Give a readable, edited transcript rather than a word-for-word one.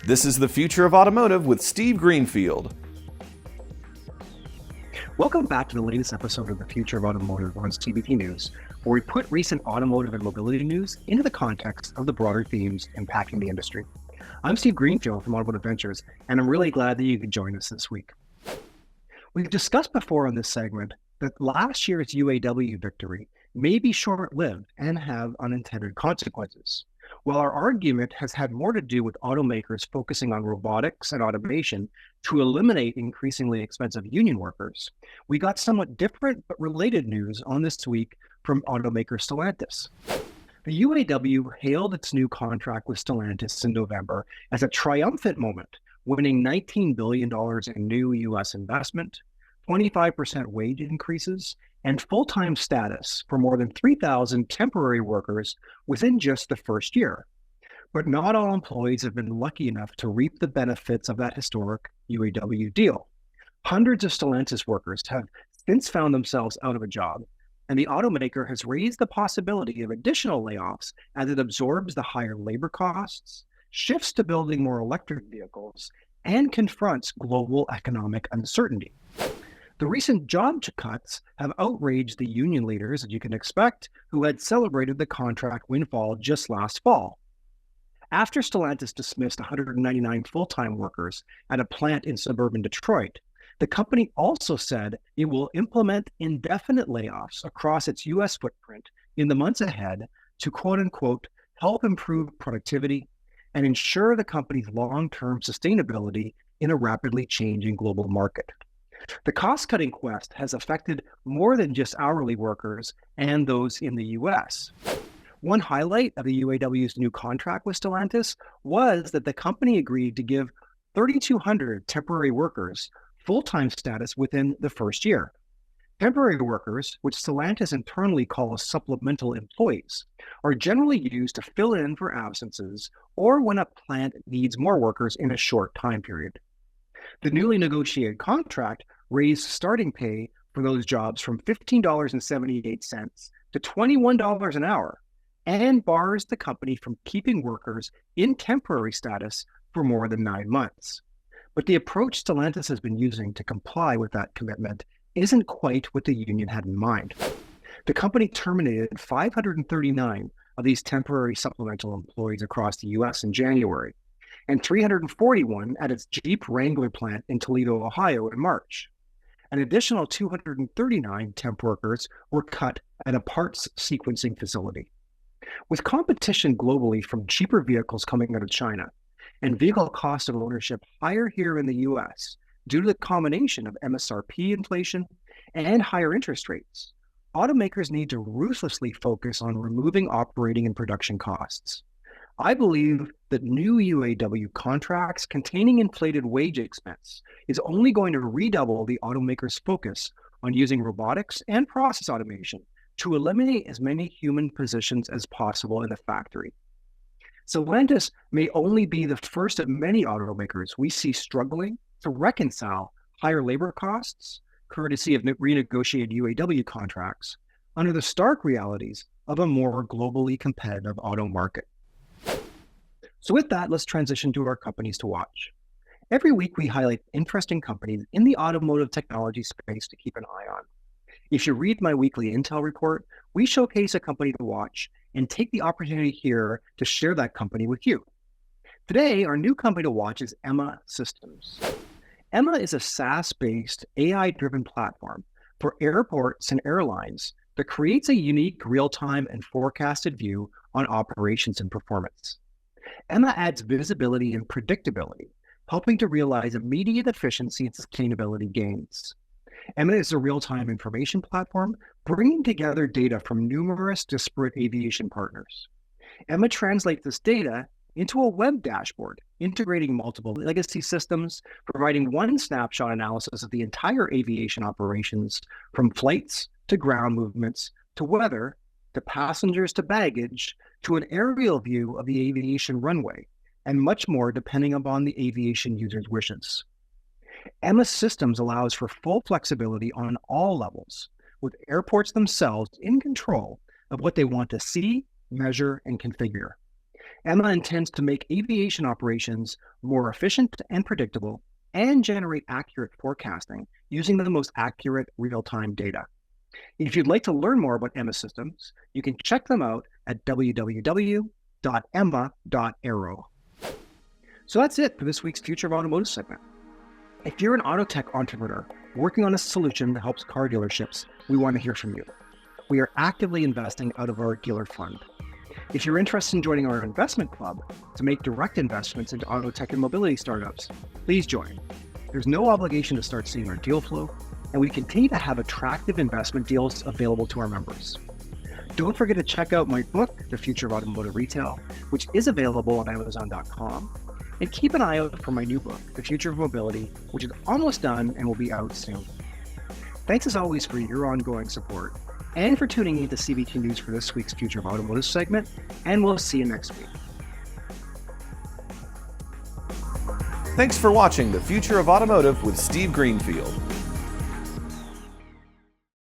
This is the Future of Automotive with Steve Greenfield. Welcome back to the latest episode of the Future of Automotive on CBT News, where we put recent automotive and mobility news into the context of the broader themes impacting the industry. I'm Steve Greenfield from Automotive Ventures, and I'm really glad that you could join us this week. We've discussed before on this segment that last year's UAW victory may be short-lived and have unintended consequences. While our argument has had more to do with automakers focusing on robotics and automation to eliminate increasingly expensive union workers, we got somewhat different but related news on this week from automaker Stellantis. The UAW hailed its new contract with Stellantis in November as a triumphant moment, winning $19 billion in new U.S. investment, 25% wage increases, and full-time status for more than 3,000 temporary workers within just the first year. But not all employees have been lucky enough to reap the benefits of that historic UAW deal. Hundreds of Stellantis workers have since found themselves out of a job, and the automaker has raised the possibility of additional layoffs as it absorbs the higher labor costs, shifts to building more electric vehicles, and confronts global economic uncertainty. The recent job cuts have outraged the union leaders, as you can expect, who had celebrated the contract windfall just last fall. After Stellantis dismissed 199 full-time workers at a plant in suburban Detroit, the company also said it will implement indefinite layoffs across its U.S. footprint in the months ahead to quote-unquote help improve productivity and ensure the company's long-term sustainability in a rapidly changing global market. The cost-cutting quest has affected more than just hourly workers and those in the U.S. One highlight of the UAW's new contract with Stellantis was that the company agreed to give 3,200 temporary workers full-time status within the first year. Temporary workers, which Stellantis internally calls supplemental employees, are generally used to fill in for absences or when a plant needs more workers in a short time period. The newly negotiated contract raised starting pay for those jobs from $15.78 to $21 an hour and bars the company from keeping workers in temporary status for more than 9 months. But the approach Stellantis has been using to comply with that commitment isn't quite what the union had in mind. The company terminated 539 of these temporary supplemental employees across the U.S. in January, and 341 at its Jeep Wrangler plant in Toledo, Ohio in March. An additional 239 temp workers were cut at a parts sequencing facility. With competition globally from cheaper vehicles coming out of China and vehicle cost of ownership higher here in the U.S. due to the combination of MSRP inflation and higher interest rates, automakers need to ruthlessly focus on removing operating and production costs. I believe that new UAW contracts containing inflated wage expense is only going to redouble the automakers' focus on using robotics and process automation to eliminate as many human positions as possible in the factory. Stellantis may only be the first of many automakers we see struggling to reconcile higher labor costs, courtesy of renegotiated UAW contracts, under the stark realities of a more globally competitive auto market. So with that, let's transition to our companies to watch. Every week, we highlight interesting companies in the automotive technology space to keep an eye on. If you read my weekly Intel report, we showcase a company to watch and take the opportunity here to share that company with you. Today, our new company to watch is Emma Systems. Emma is a SaaS-based, AI-driven platform for airports and airlines that creates a unique real-time and forecasted view on operations and performance. Emma adds visibility and predictability, helping to realize immediate efficiency and sustainability gains. Emma is a real-time information platform, bringing together data from numerous disparate aviation partners. Emma translates this data into a web dashboard, integrating multiple legacy systems, providing one snapshot analysis of the entire aviation operations, from flights to ground movements to weather to passengers to baggage to an aerial view of the aviation runway, and much more depending upon the aviation user's wishes. Emma Systems allows for full flexibility on all levels, with airports themselves in control of what they want to see, measure, and configure. Emma intends to make aviation operations more efficient and predictable and generate accurate forecasting using the most accurate real-time data. If you'd like to learn more about Emma systems, you can check them out at www.emma.aero. So that's it for this week's Future of Automotive segment. If you're an auto tech entrepreneur working on a solution that helps car dealerships, we want to hear from you. We are actively investing out of our dealer fund. If you're interested in joining our investment club to make direct investments into auto tech and mobility startups, please join. There's no obligation to start seeing our deal flow, and we continue to have attractive investment deals available to our members. Don't forget to check out my book, The Future of Automotive Retail, which is available on Amazon.com. And keep an eye out for my new book, The Future of Mobility, which is almost done and will be out soon. Thanks as always for your ongoing support and for tuning in to CVT News for this week's Future of Automotive segment, and we'll see you next week. Thanks for watching The Future of Automotive with Steve Greenfield.